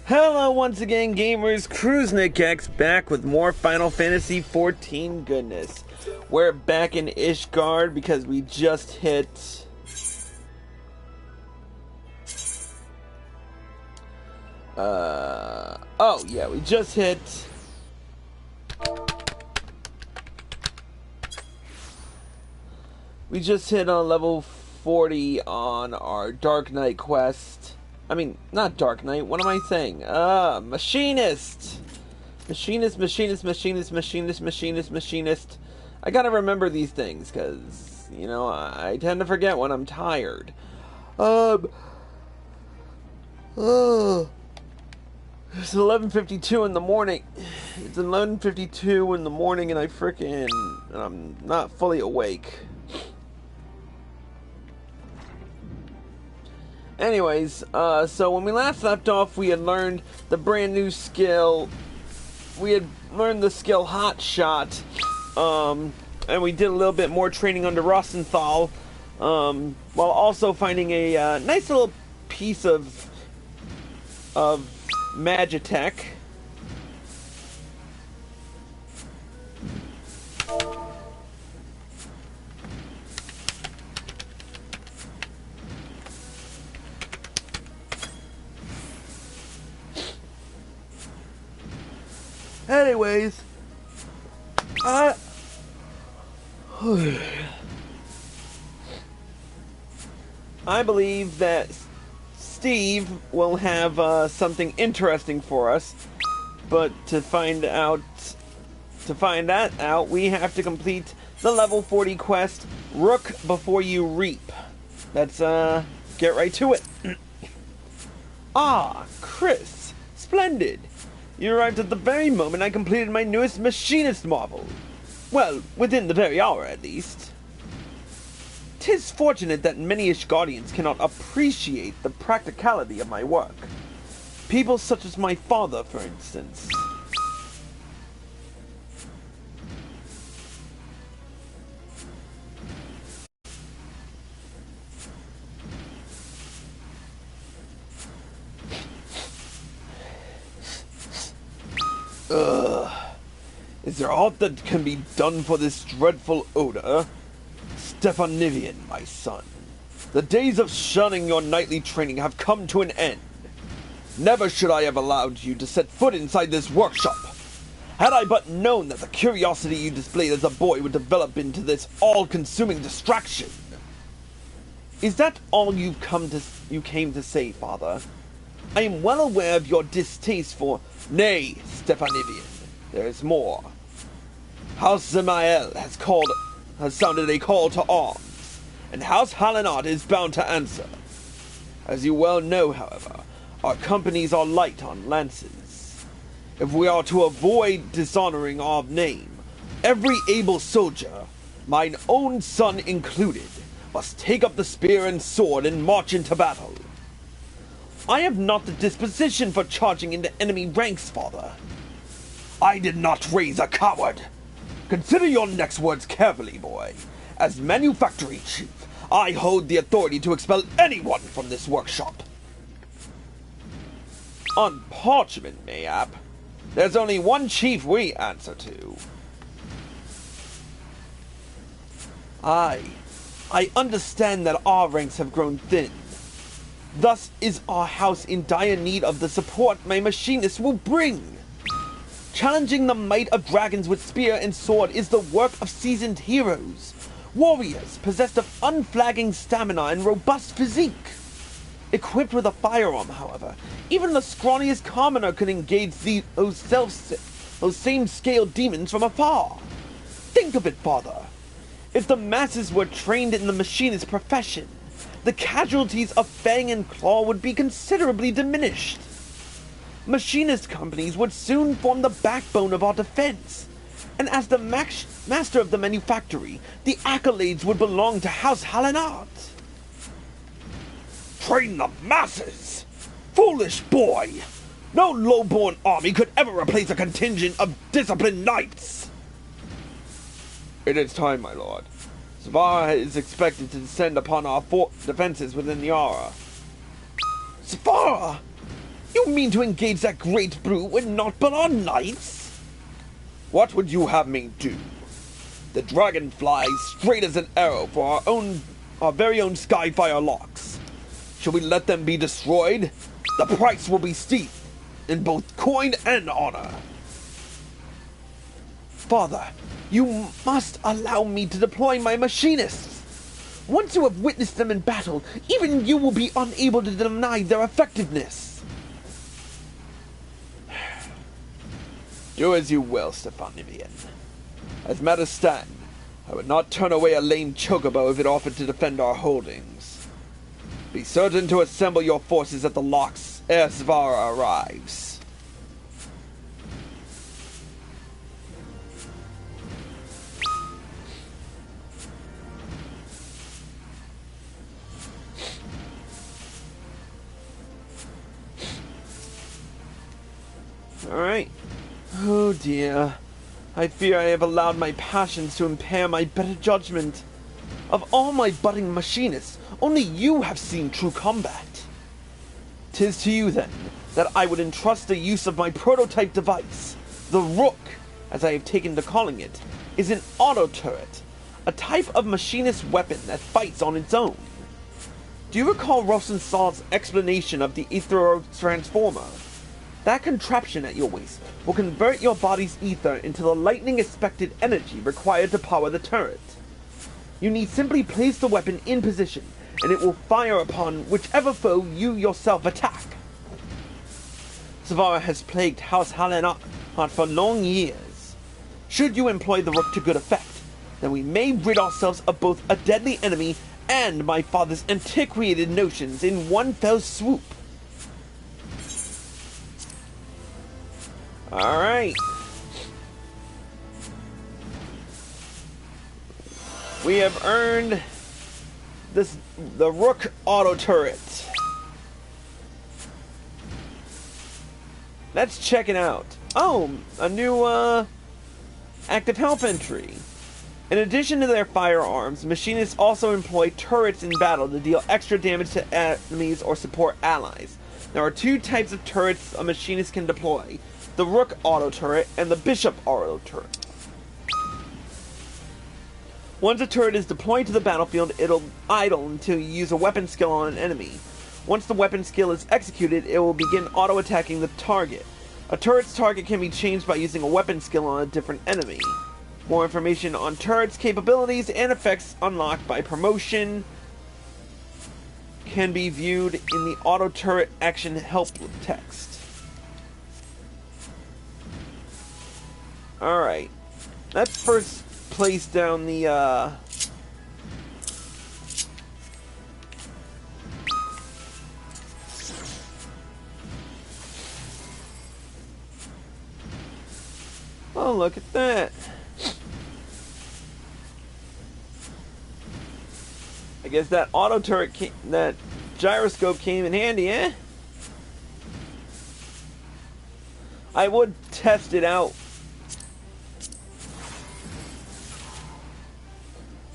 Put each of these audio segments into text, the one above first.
Hello once again, gamers. CruiseNickX back with more Final Fantasy XIV goodness. We're back in Ishgard because we just hit... oh yeah, we just hit... We just hit on level 40 on our Dark Knight quest. I mean, not Dark Knight, what am I saying? Machinist! Machinist. I gotta remember these things, because, you know, I tend to forget when I'm tired. It's 11:52 in the morning. It's 11:52 in the morning and I'm not fully awake. Anyways, so when we last left off, we had learned the brand new skill. We had learned the skill Hot Shot, and we did a little bit more training under Rosenthal, while also finding a nice little piece of Magitech. Anyways, I believe that Steve will have something interesting for us, but to find that out, we have to complete the level 40 quest, Rook Before You Reap. Let's get right to it. Ah, Chris, splendid. You arrived at the very moment I completed my newest Machinist marvel. Well, within the very hour, at least. 'Tis fortunate that many Ishgardians cannot appreciate the practicality of my work. People such as my father, for instance. Is there aught that can be done for this dreadful odor? Stephanivien, my son. The days of shunning your nightly training have come to an end. Never should I have allowed you to set foot inside this workshop. Had I but known that the curiosity you displayed as a boy would develop into this all-consuming distraction. Is that all you came to say, father? I am well aware of your distaste for... Nay, Stephanivien, there is more. House Zemael has sounded a call to arms, and House Halenot is bound to answer. As you well know, however, our companies are light on lances. If we are to avoid dishonoring our name, every able soldier, mine own son included, must take up the spear and sword and march into battle. I have not the disposition for charging into enemy ranks, father. I did not raise a coward. Consider your next words carefully, boy. As manufactory chief, I hold the authority to expel anyone from this workshop. On parchment, mayhap. There's only one chief we answer to. I understand that our ranks have grown thin. Thus is our house in dire need of the support my machinist will bring. Challenging the might of dragons with spear and sword is the work of seasoned heroes. Warriors possessed of unflagging stamina and robust physique. Equipped with a firearm, however, even the scrawniest commoner could engage those same scaled demons from afar. Think of it, father. If the masses were trained in the machinist profession, the casualties of fang and claw would be considerably diminished. Machinist companies would soon form the backbone of our defense, and as the master of the manufactory, the accolades would belong to House Halenot. Train the masses? Foolish boy! No low-born army could ever replace a contingent of disciplined knights! It is time, my lord. Savara is expected to descend upon our defenses within the hour. Savara! You mean to engage that great brew and not but our knights? What would you have me do? The dragon flies straight as an arrow for our very own Skyfire locks. Should we let them be destroyed? The price will be steep, in both coin and honor. Father, you must allow me to deploy my machinists. Once you have witnessed them in battle, even you will be unable to deny their effectiveness. Do as you will, Stephanivien. As matters stand, I would not turn away a lame chocobo if it offered to defend our holdings. Be certain to assemble your forces at the locks ere Svara arrives. Alright. Oh dear. I fear I have allowed my passions to impair my better judgment. Of all my budding machinists, only you have seen true combat. 'Tis to you, then, that I would entrust the use of my prototype device. The Rook, as I have taken to calling it, is an auto-turret, a type of machinist weapon that fights on its own. Do you recall Rosensal's explanation of the Aethero Transformer? That contraption at your waist will convert your body's ether into the lightning-expected energy required to power the turret. You need simply place the weapon in position, and it will fire upon whichever foe you yourself attack. Svara has plagued House Hallenot for long years. Should you employ the Rook to good effect, then we may rid ourselves of both a deadly enemy and my father's antiquated notions in one fell swoop. Alright. We have earned the Rook auto turret. Let's check it out. Oh, a new active health entry. In addition to their firearms, machinists also employ turrets in battle to deal extra damage to enemies or support allies. There are two types of turrets a machinist can deploy: the Rook auto turret and the Bishop auto turret. Once a turret is deployed to the battlefield, it'll idle until you use a weapon skill on an enemy. Once the weapon skill is executed, it will begin auto-attacking the target. A turret's target can be changed by using a weapon skill on a different enemy. More information on turrets' capabilities and effects unlocked by promotion can be viewed in the auto turret action help text. Alright. Let's first place down the oh, look at that. I guess that auto turret that gyroscope came in handy, eh? I would test it out.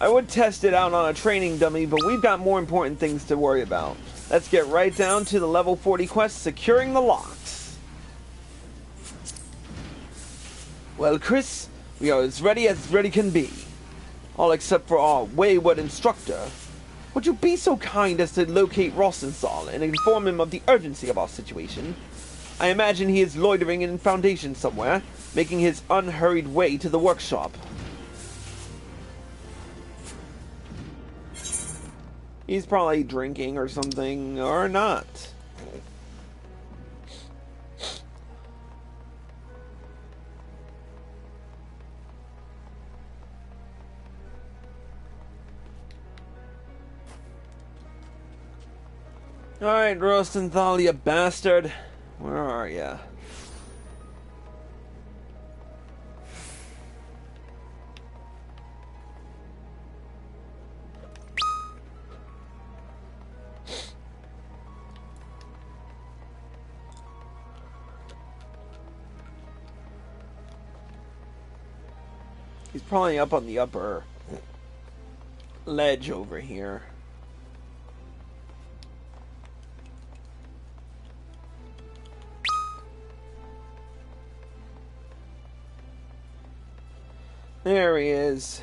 I would test it out on a training dummy, but we've got more important things to worry about. Let's get right down to the level 40 quest, securing the locks. Well, Chris, we are as ready can be. All except for our wayward instructor. Would you be so kind as to locate Rosensal and inform him of the urgency of our situation? I imagine he is loitering in Foundation somewhere, making his unhurried way to the workshop. He's probably drinking or something, or not. Alright, Rosenthal, you bastard. Where are ya? He's probably up on the upper ledge over here. There he is.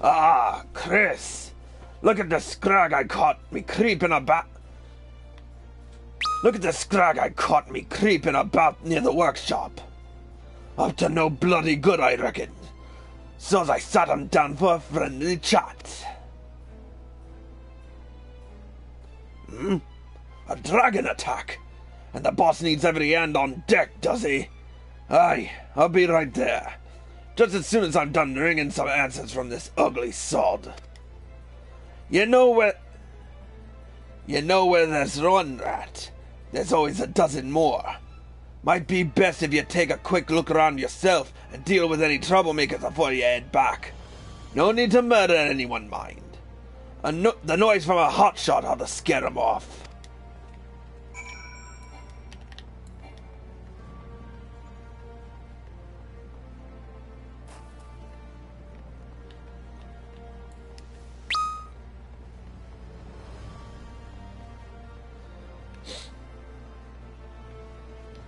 Ah, Chris! Look at the scrag I caught me creeping about. Look at the scrag I caught me creeping about near the workshop. Up to no bloody good, I reckon. So's I sat him down for a friendly chat. A dragon attack? And the boss needs every hand on deck, does he? Aye, I'll be right there. Just as soon as I'm done wringing some answers from this ugly sod. You know where there's one rat, there's always a dozen more. Might be best if you take a quick look around yourself and deal with any troublemakers before you head back. No need to murder anyone, mind. The noise from a hotshot ought to scare 'em off.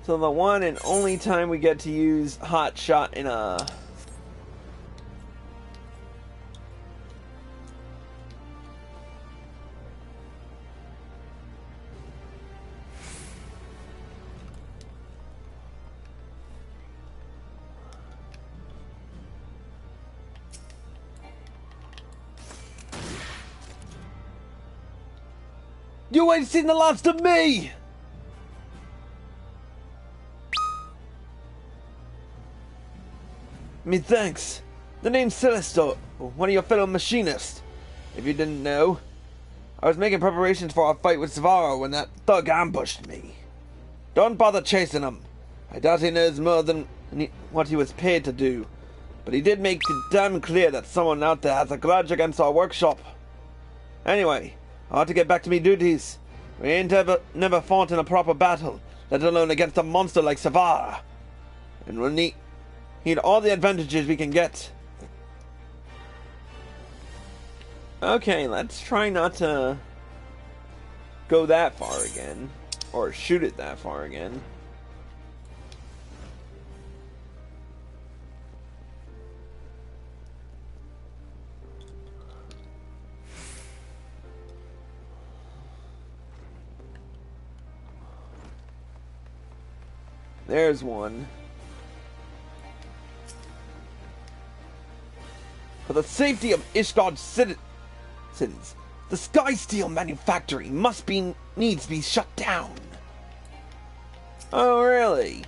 So the one and only time we get to use hot shot in a You ain't seen the last of me! Me thanks. The name's Celestial, one of your fellow machinists. If you didn't know, I was making preparations for a fight with Savara when that thug ambushed me. Don't bother chasing him. I doubt he knows more than what he was paid to do. But he did make it damn clear that someone out there has a grudge against our workshop. Anyway, I ought to get back to me duties. We ain't never fought in a proper battle, let alone against a monster like Savara. And we'll need all the advantages we can get. Okay, let's try not to go that far again. Or shoot it that far again. There's one. For the safety of Ishgard's citizens, the Sky Steel manufactory needs to be shut down. Oh, really?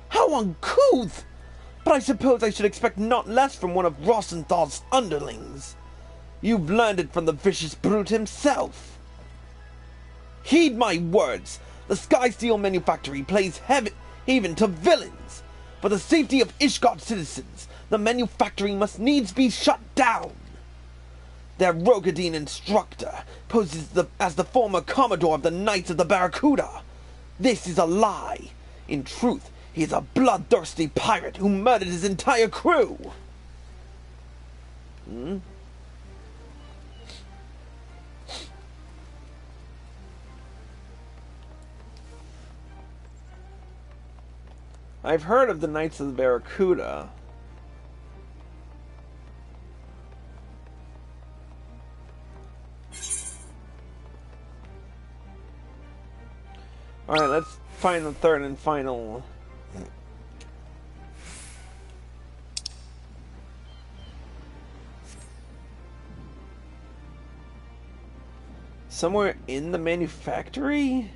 How uncouth! But I suppose I should expect not less from one of Rosenthal's underlings. You've learned it from the vicious brute himself. Heed my words. The Sky Steel manufactory plays haven to villains. For the safety of Ishgard's citizens, the manufactory must needs be shut down. Their Rogadine instructor poses as the former commodore of the Knights of the Barracuda. This is a lie. In truth, he is a bloodthirsty pirate who murdered his entire crew. I've heard of the Knights of the Barracuda. Alright, let's find the third and final. Somewhere in the manufactory?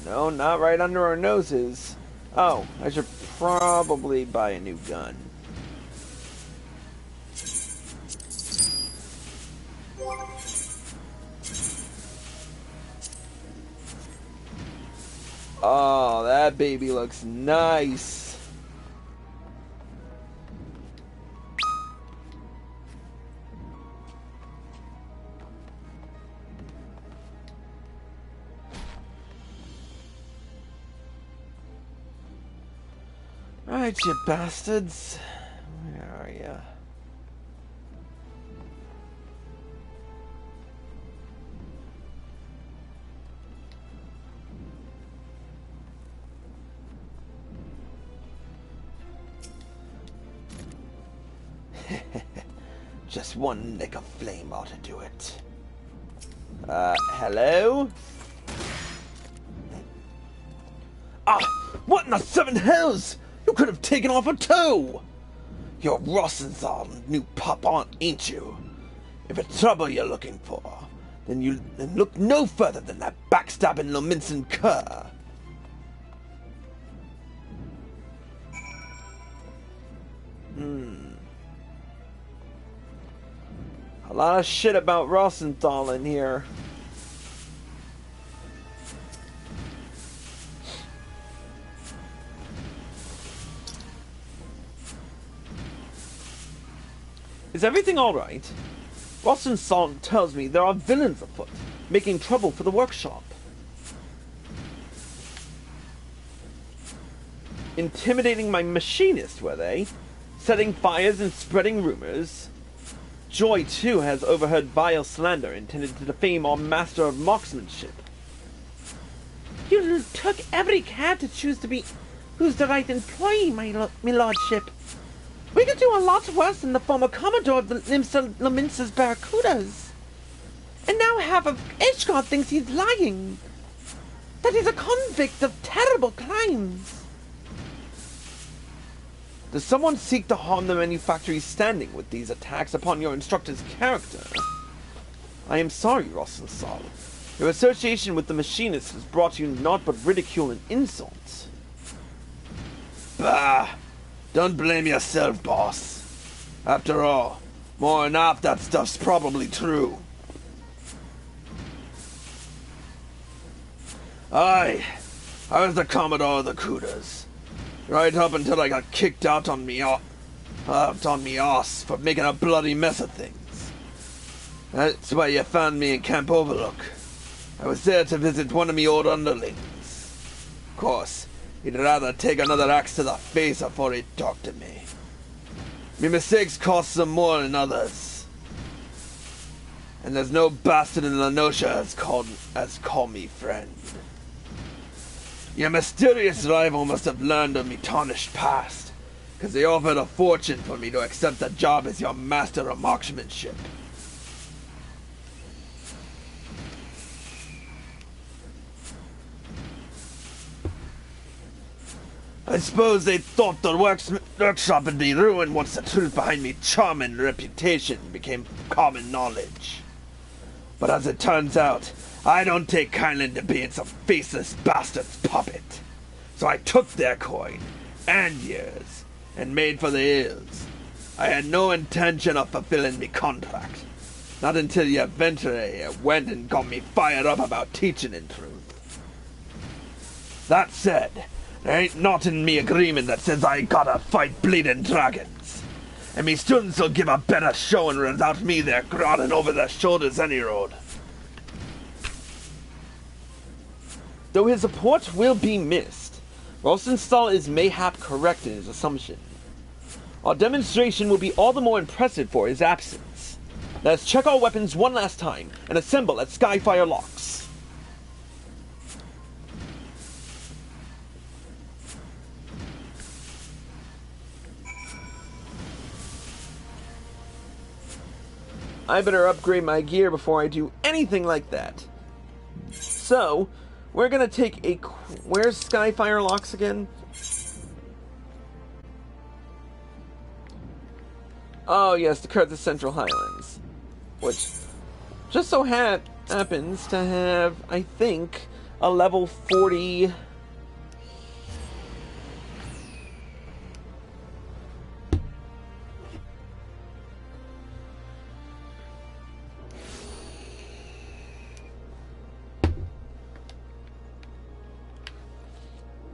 No, not right under our noses. Oh, I should probably buy a new gun. Oh, that baby looks nice. Alright, you bastards. Where are Just one nick of flame ought to do it. Hello? Ah! What in the seven hells? You could have taken off a toe! You're Rosenthal, new pup, ain't you? If it's trouble you're looking for, then look no further than that backstabbing Lominson cur. A lot of shit about Rosenthal in here. Is everything alright? Rosenthal tells me there are villains afoot, making trouble for the workshop. Intimidating my machinist, were they? Setting fires and spreading rumors? Joy, too, has overheard vile slander intended to defame our master of marksmanship. You took every cad to choose to be who's the right employee, my lordship. We could do a lot worse than the former commodore of the Lominsa's Barracudas. And now half of Ishgard thinks he's lying. That he's a convict of terrible crimes. Does someone seek to harm the manufactory's standing with these attacks upon your instructor's character? I am sorry, Rosenthal. Your association with the machinist has brought you naught but ridicule and insults. Bah! Don't blame yourself, boss. After all, more than half that stuff's probably true. I was the Commodore of the Kudas. Right up until I got kicked out on me ass for making a bloody mess of things. That's why you found me in Camp Overlook. I was there to visit one of me old underlings. Of course, he'd rather take another axe to the face before he'd talk to me. Me mistakes cost some more than others. And there's no bastard in Lenosha as called me friend. Your mysterious rival must have learned of me tarnished past, because they offered a fortune for me to accept the job as your master of marksmanship. I suppose they thought the workshop would be ruined once the truth behind me charming reputation became common knowledge. But as it turns out, I don't take kindly to being some faceless bastard's puppet. So I took their coin, and yours, and made for the hills. I had no intention of fulfilling me contract. Not until your adventurer went and got me fired up about teaching in truth. That said, there ain't naught in me agreement that says I gotta fight bleeding dragons. And me students will give a better showing without me there groaning over their shoulders any road. Though his support will be missed, Rosenthal is mayhap correct in his assumption. Our demonstration will be all the more impressive for his absence. Let's check our weapons one last time and assemble at Skyfire Locks. I better upgrade my gear before I do anything like that. So, we're gonna take a... Where's Skyfire Locks again? Oh yes, the Curtis Central Highlands. Which just so happens to have, I think, a level 40...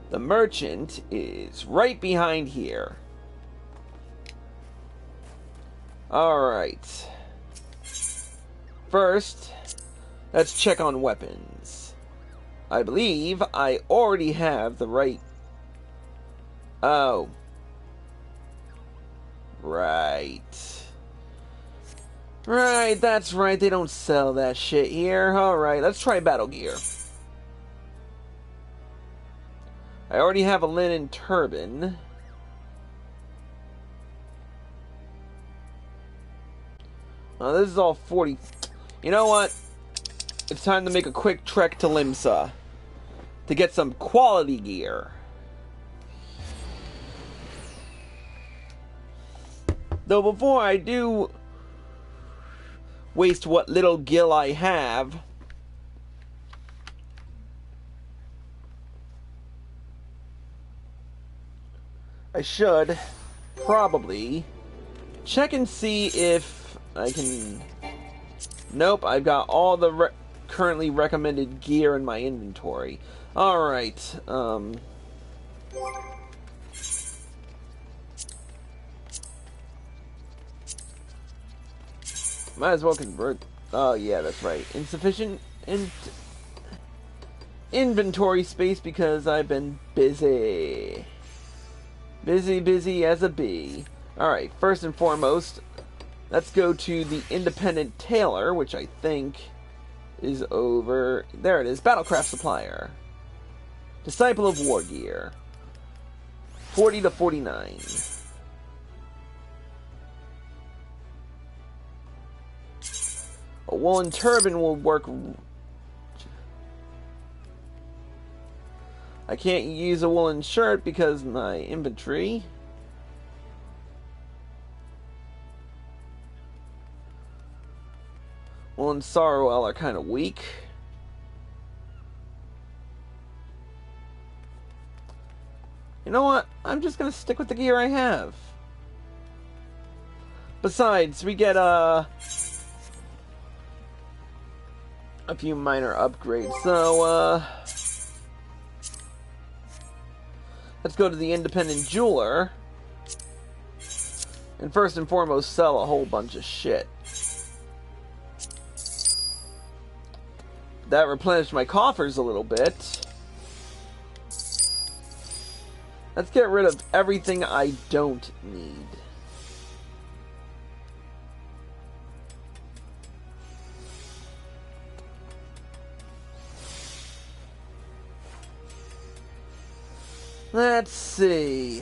The merchant is right behind here. Alright. First, let's check on weapons. I believe I already have the right... Oh. Right. Right, that's right. They don't sell that shit here. Alright, let's try battle gear. I already have a linen turban. This is all 40. You know what? It's time to make a quick trek to Limsa to get some quality gear. Though before I do waste what little gil I have, I should probably check and see if I can... Nope, I've got all the currently recommended gear in my inventory. Alright, might as well convert... Oh, yeah, that's right. Insufficient inventory space because I've been busy. Busy as a bee. Alright, first and foremost, let's go to the independent tailor, which I think is over... There it is, Battlecraft Supplier. Disciple of War Gear. 40 to 49. A woolen turban will work... I can't use a woolen shirt because my inventory... Woolen Sorrowell are kind of weak. You know what? I'm just gonna stick with the gear I have. Besides, we get a few minor upgrades. So, let's go to the independent jeweler. And first and foremost, sell a whole bunch of shit. That replenished my coffers a little bit. Let's get rid of everything I don't need. Let's see.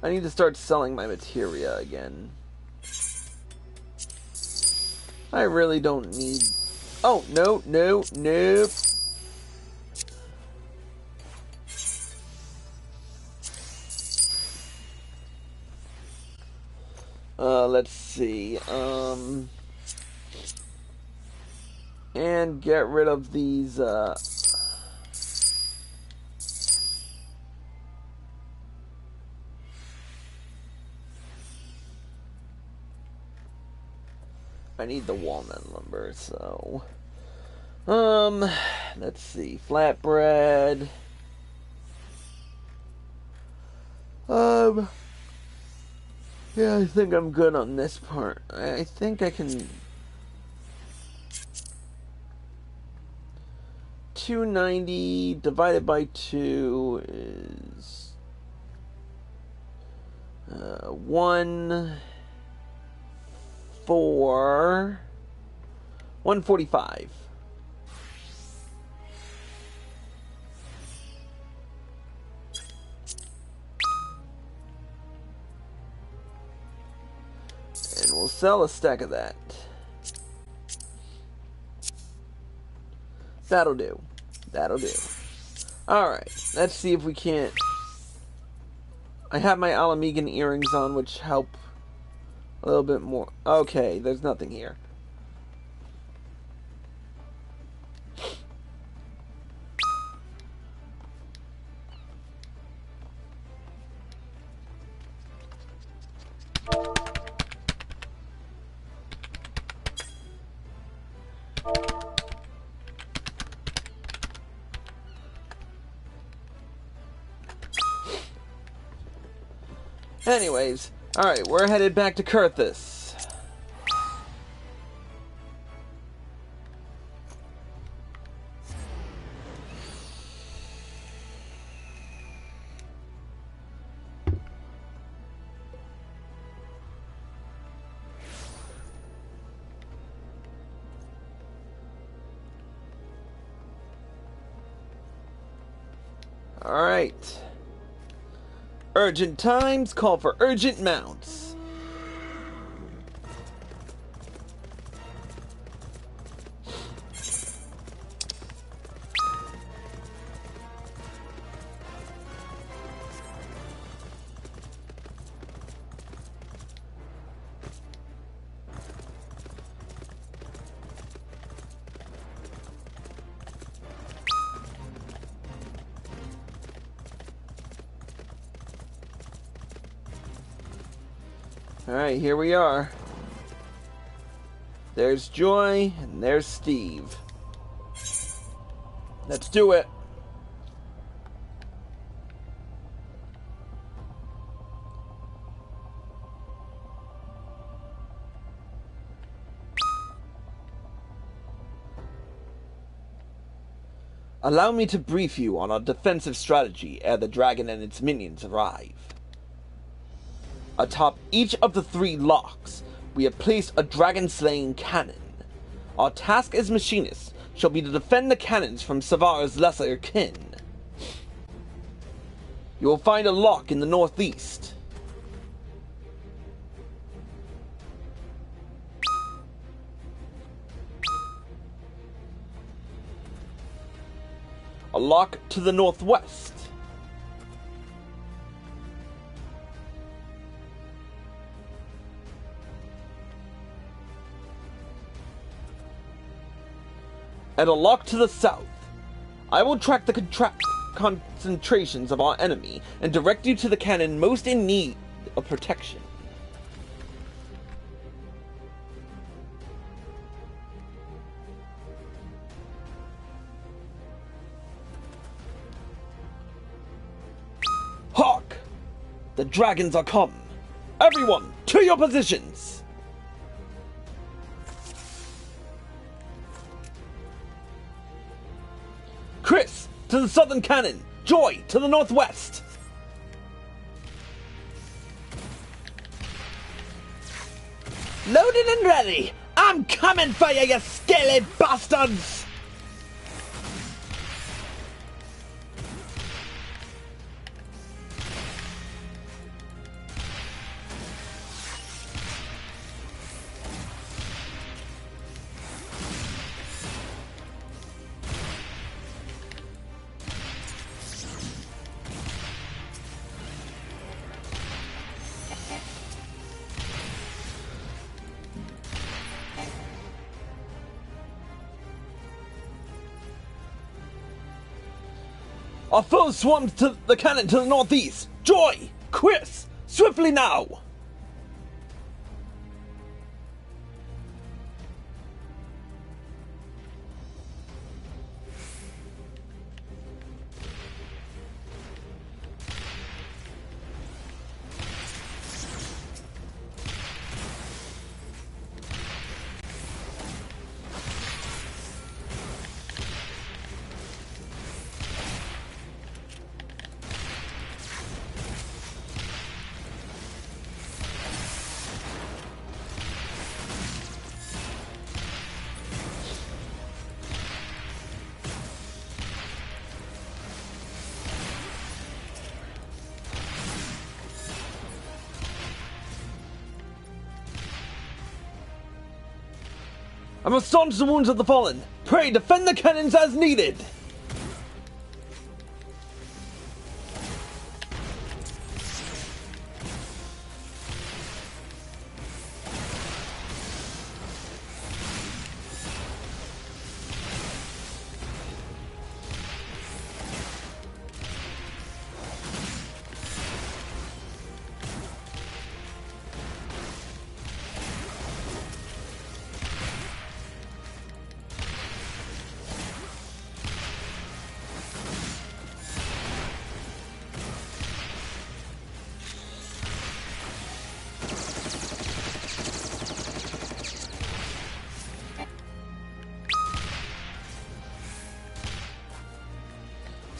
I need to start selling my materia again. I really don't need... Oh, no. Let's see. And get rid of these, I need the walnut lumber, so... let's see. Flatbread. Yeah, I think I'm good on this part. I think I can... 290 divided by 2 is... 145. And we'll sell a stack of that. That'll do. Alright, let's see if we can't... I have my Alamegan earrings on, which help a little bit more. Okay, there's nothing here. Anyways, alright, we're headed back to Kurthus. Alright. Urgent times call for urgent mounts. Alright, here we are. There's Joy, and there's Steve. Let's do it. Allow me to brief you on our defensive strategy ere the dragon and its minions arrive. Atop each of the 3 locks, we have placed a dragon-slaying cannon. Our task as Machinists shall be to defend the cannons from Savara's lesser kin. You will find a lock in the northeast. A lock to the northwest. And a lock to the south. I will track the concentrations of our enemy and direct you to the cannon most in need of protection. Hark! The dragons are come. Everyone, to your positions! Chris, to the southern cannon! Joy, to the northwest! Loaded and ready! I'm coming for you, you scaly bastards! Our foe swarms to the cannon to the northeast. Joy! Chris! Swiftly now! I must staunch the wounds of the fallen. Pray, defend the cannons as needed.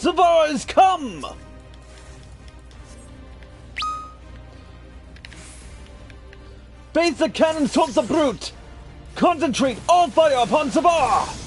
Savara has come! Face the cannons towards the brute! Concentrate all fire upon Savara!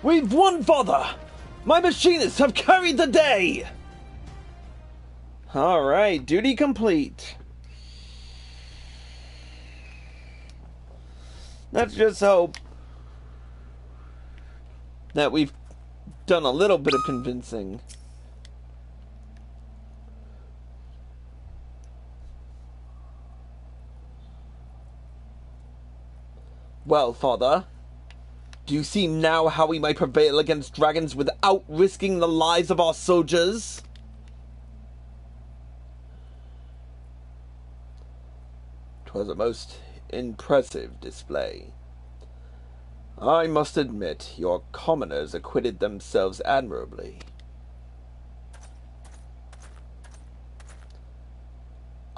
We've won, father! My machinists have carried the day! Alright, duty complete. Let's just hope that we've done a little bit of convincing. Well, father, do you see now how we might prevail against dragons without risking the lives of our soldiers? 'Twas a most impressive display. I must admit, your commoners acquitted themselves admirably.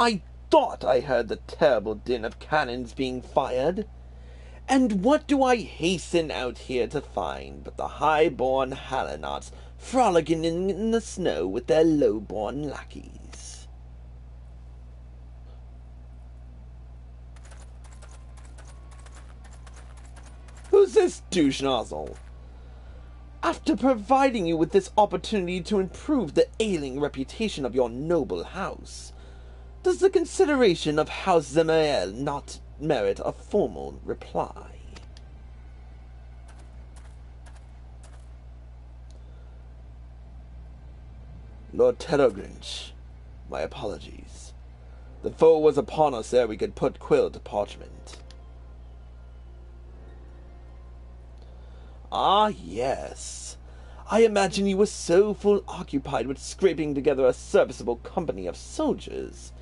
I thought I heard the terrible din of cannons being fired. And what do I hasten out here to find but the high-born Hallonots frolicking in the snow with their low-born lackeys? Who's this douche nozzle? After providing you with this opportunity to improve the ailing reputation of your noble house, does the consideration of House Zemael not merit a formal reply? Lord Terrogrinch, my apologies. The foe was upon us ere we could put quill to parchment. Ah, yes. I imagine you were so full occupied with scraping together a serviceable company of soldiers.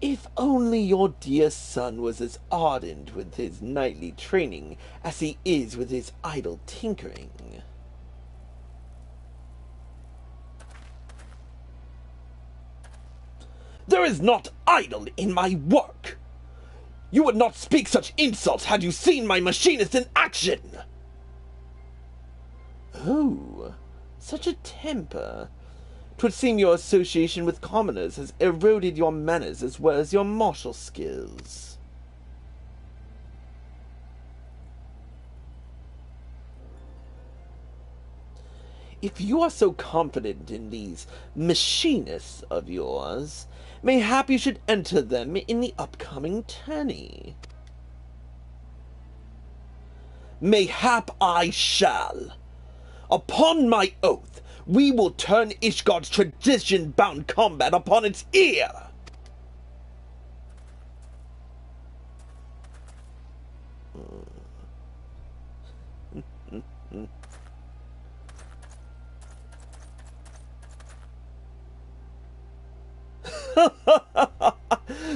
If only your dear son was as ardent with his knightly training as he is with his idle tinkering. There is not idle in my work. You would not speak such insults had you seen my machinist in action. Oh, such a temper. 'Twould seem your association with commoners has eroded your manners as well as your martial skills. If you are so confident in these machinists of yours, mayhap you should enter them in the upcoming tourney. Mayhap I shall. Upon my oath, we will turn Ishgard's tradition-bound combat upon its ear!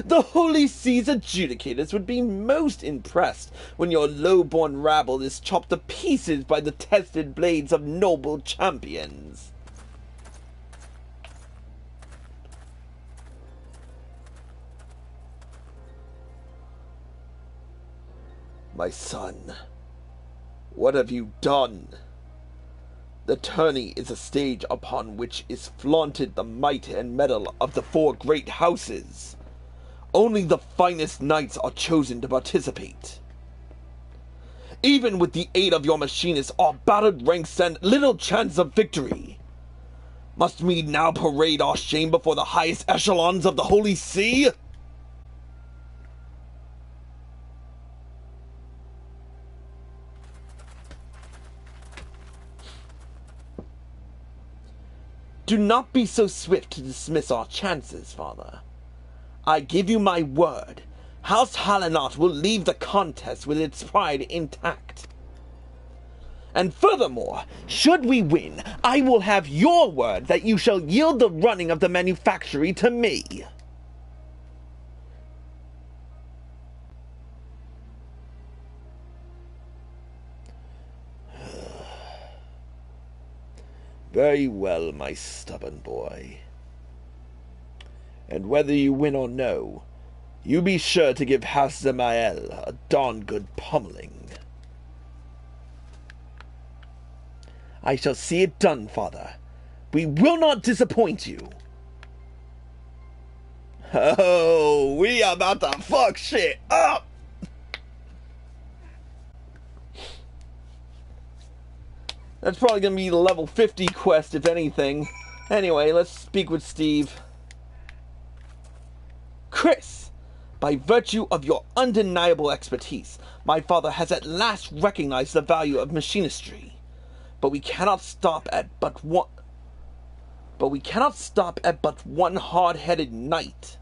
The Holy Sea's adjudicators would be most impressed when your low-born rabble is chopped to pieces by the tested blades of noble champions. My son, what have you done? The tourney is a stage upon which is flaunted the might and mettle of the four great houses. Only the finest knights are chosen to participate. Even with the aid of your machinists, our battered ranks stand little chance of victory. Must we now parade our shame before the highest echelons of the Holy See? Do not be so swift to dismiss our chances, father. I give you my word, House Hallonot will leave the contest with its pride intact. And furthermore, should we win, I will have your word that you shall yield the running of the manufactory to me. Very well, my stubborn boy. And whether you win or no, you be sure to give House Zemael a darn good pummeling. I shall see it done, father. We will not disappoint you. Oh, we are about to fuck shit up! That's probably going to be the level 50 quest, if anything. Anyway, let's speak with Steve. Chris, by virtue of your undeniable expertise, my father has at last recognized the value of machinistry. But we cannot stop at but one hard-headed knight.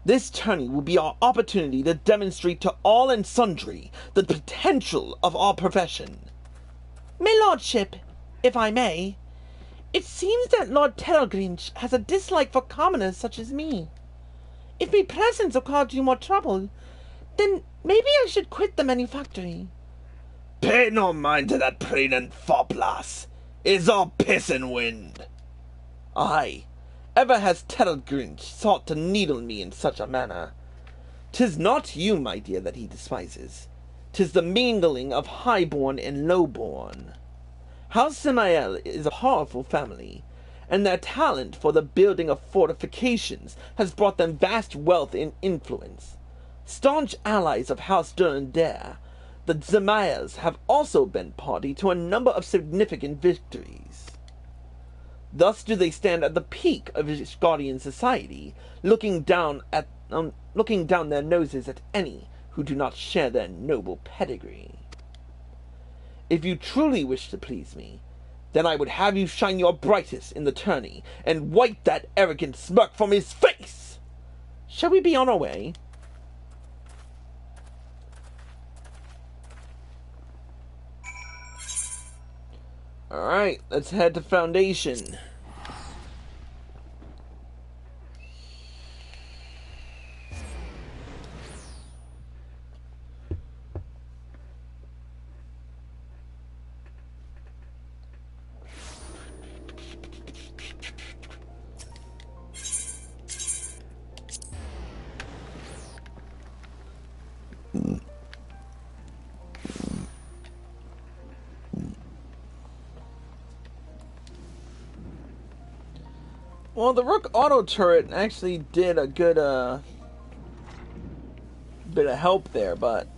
This tourney will be our opportunity to demonstrate to all and sundry the potential of our profession. My lordship, if I may, it seems that Lord Terrelgrinch has a dislike for commoners such as me. If my presence will cause you more trouble, then maybe I should quit the manufactory. Pay no mind to that pregnant fop, lass. It's all piss and wind. Aye, ever has Terrelgrinch sought to needle me in such a manner. 'Tis not you, my dear, that he despises. 'Tis the mingling of highborn and lowborn. House Samael is a powerful family, and their talent for the building of fortifications has brought them vast wealth and influence. Staunch allies of House Durandare, the Samaels have also been party to a number of significant victories. Thus do they stand at the peak of Ishgardian society, looking down their noses at any who do not share their noble pedigree. If you truly wish to please me, then I would have you shine your brightest in the tourney, and wipe that arrogant smirk from his face! Shall we be on our way? Alright, let's head to Foundation. Well, the Rook auto turret actually did a good bit of help there, but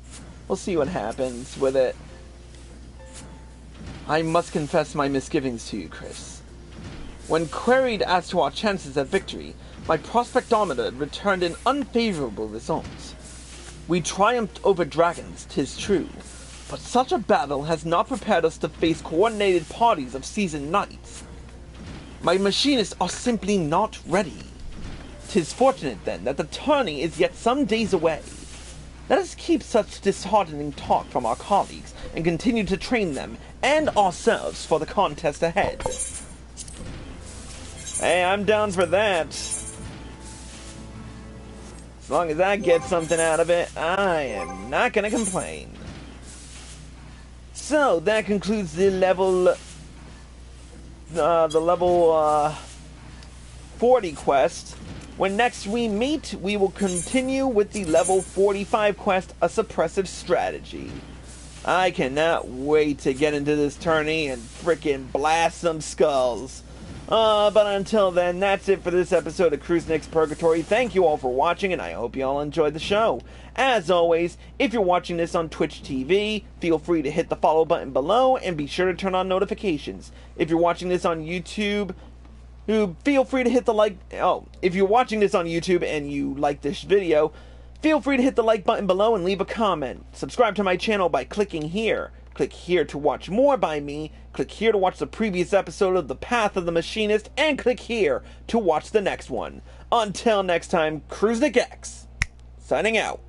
we'll see what happens with it. I must confess my misgivings to you, Chris. When queried as to our chances of victory, my prospectometer returned an unfavorable result. We triumphed over dragons, 'tis true, but such a battle has not prepared us to face coordinated parties of seasoned knights. My machinists are simply not ready. 'Tis fortunate, then, that the tourney is yet some days away. Let us keep such disheartening talk from our colleagues, and continue to train them, and ourselves, for the contest ahead. Hey, I'm down for that. As long as I get something out of it, I am not gonna complain. So, that concludes the level 40 quest. When next we meet, we will continue with the level 45 quest, A Suppressive Strategy. I cannot wait to get into this tourney and frickin' blast some skulls. But until then, that's it for this episode of Cruising Purgatory. Thank you all for watching, and I hope you all enjoyed the show. As always, if you're watching this on Twitch TV, feel free to hit the follow button below, and be sure to turn on notifications. If you're watching this on YouTube, feel free to hit the like... Oh, if you're watching this on YouTube and you like this video, feel free to hit the like button below and leave a comment. Subscribe to my channel by clicking here. Click here to watch more by me. Click here to watch the previous episode of The Path of the Machinist. And click here to watch the next one. Until next time, Cruising X, signing out.